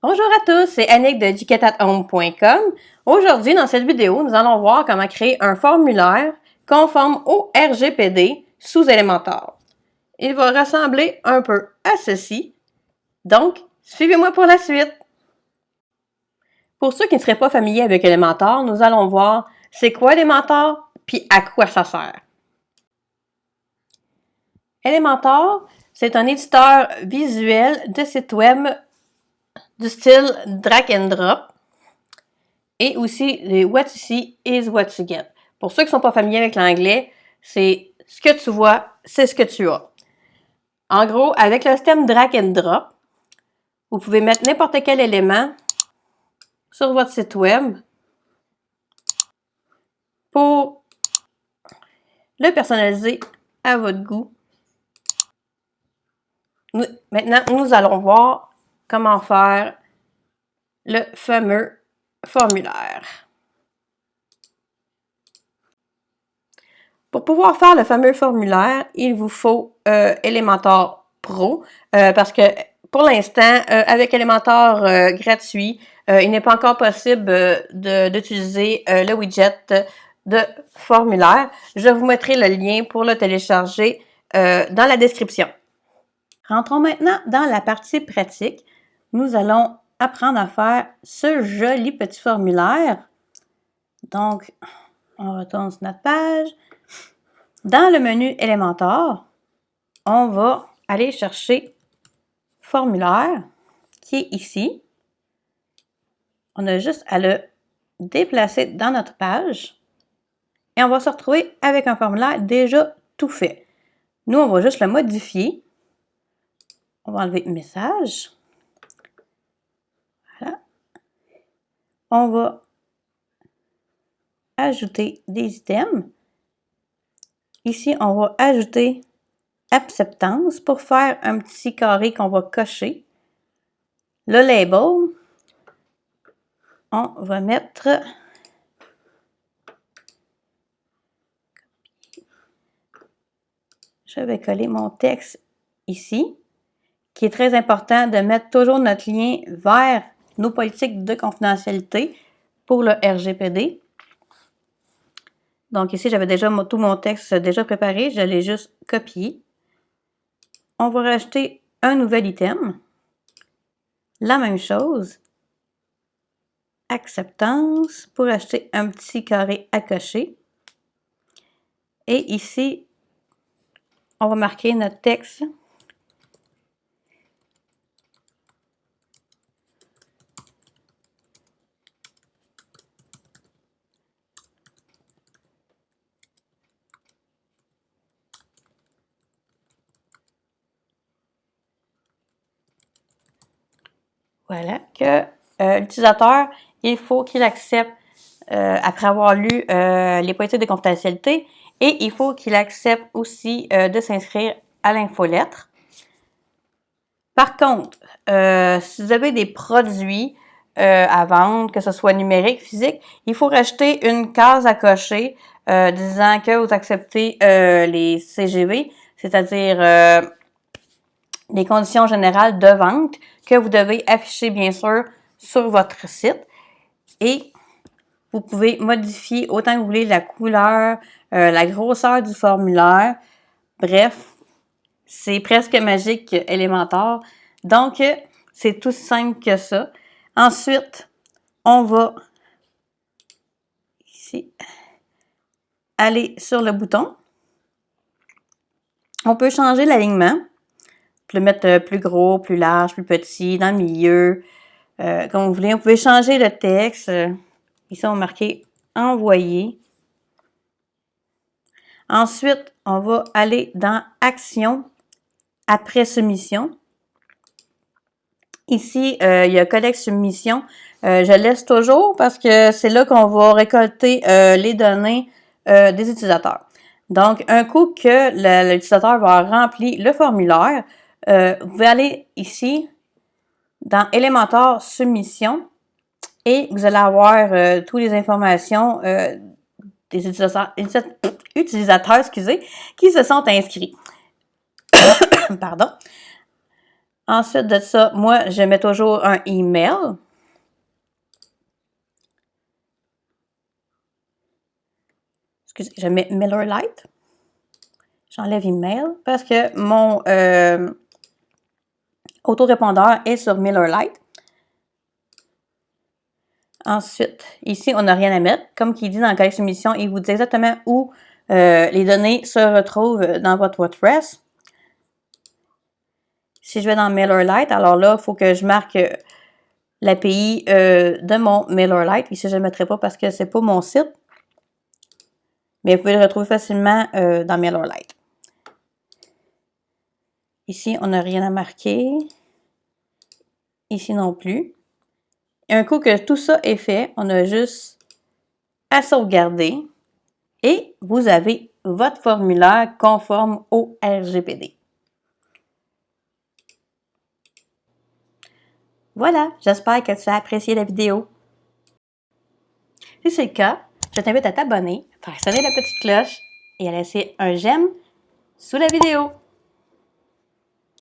Bonjour à tous, c'est Annick de GetAtHome.com. Aujourd'hui, dans cette vidéo, nous allons voir comment créer un formulaire conforme au RGPD sous Elementor. Il va ressembler un peu à ceci. Donc, suivez-moi pour la suite. Pour ceux qui ne seraient pas familiers avec Elementor, nous allons voir c'est quoi Elementor puis à quoi ça sert. Elementor, c'est un éditeur visuel de site web du style drag and drop et aussi les what you see is what you get. Pour ceux qui ne sont pas familiers avec l'anglais, c'est ce que tu vois, c'est ce que tu as. En gros, avec le système drag and drop, vous pouvez mettre n'importe quel élément sur votre site web pour le personnaliser à votre goût. Maintenant, nous allons voir comment faire le fameux formulaire. Pour pouvoir faire le fameux formulaire, il vous faut Elementor Pro parce que pour l'instant, avec Elementor gratuit, il n'est pas encore possible d'utiliser le widget de formulaire. Je vous mettrai le lien pour le télécharger dans la description. Rentrons maintenant dans la partie pratique. Nous allons apprendre à faire ce joli petit formulaire. Donc, on retourne sur notre page. Dans le menu Elementor, on va aller chercher formulaire qui est ici. On a juste à le déplacer dans notre page et on va se retrouver avec un formulaire déjà tout fait. Nous, on va juste le modifier. On va enlever message. Voilà. On va ajouter des items. Ici, on va ajouter acceptance pour faire un petit carré qu'on va cocher. Le label, on va mettre je vais coller mon texte ici, qui est très important de mettre toujours notre lien vers nos politiques de confidentialité pour le RGPD. Donc ici, j'avais déjà tout mon texte déjà préparé, je l'ai juste copié. On va rajouter un nouvel item. La même chose. Acceptance pour acheter un petit carré à cocher. Et ici, on va marquer notre texte. Voilà, que l'utilisateur, il faut qu'il accepte, après avoir lu les politiques de confidentialité, et il faut qu'il accepte aussi de s'inscrire à l'infolettre. Par contre, si vous avez des produits à vendre, que ce soit numérique, physique, il faut rajouter une case à cocher disant que vous acceptez les CGV, c'est-à-dire les conditions générales de vente que vous devez afficher bien sûr sur votre site et vous pouvez modifier autant que vous voulez la couleur, la grosseur du formulaire. Bref, c'est presque magique Elementor. Donc, c'est tout simple que ça. Ensuite, on va ici aller sur le bouton. On peut changer l'alignement. Le mettre plus gros, plus large, plus petit, dans le milieu, comme vous voulez. Vous pouvez changer le texte. Ici, on va marquer « Envoyer ». Ensuite, on va aller dans « Action » après soumission. Ici, il y a « Collecte soumission ». Je laisse toujours parce que c'est là qu'on va récolter les données des utilisateurs. Donc, un coup que l'utilisateur va remplir le formulaire, vous pouvez aller ici dans Elementor Soumission et vous allez avoir toutes les informations des utilisateurs qui se sont inscrits. Pardon. Ensuite de ça, moi, je mets toujours un email. Excusez, je mets MailerLite. J'enlève email parce que mon autorépondeur est sur MailerLite. Ensuite, ici, on n'a rien à mettre. Comme il dit dans la collection mission, il vous dit exactement où les données se retrouvent dans votre WordPress. Si je vais dans MailerLite, alors là, il faut que je marque l'API de mon MailerLite. Ici, je ne le mettrai pas parce que ce n'est pas mon site. Mais vous pouvez le retrouver facilement dans MailerLite. Ici, on n'a rien à marquer. Ici non plus. Et un coup que tout ça est fait, on a juste à sauvegarder. Et vous avez votre formulaire conforme au RGPD. Voilà, j'espère que tu as apprécié la vidéo. Si c'est le cas, je t'invite à t'abonner, faire sonner la petite cloche et à laisser un j'aime sous la vidéo.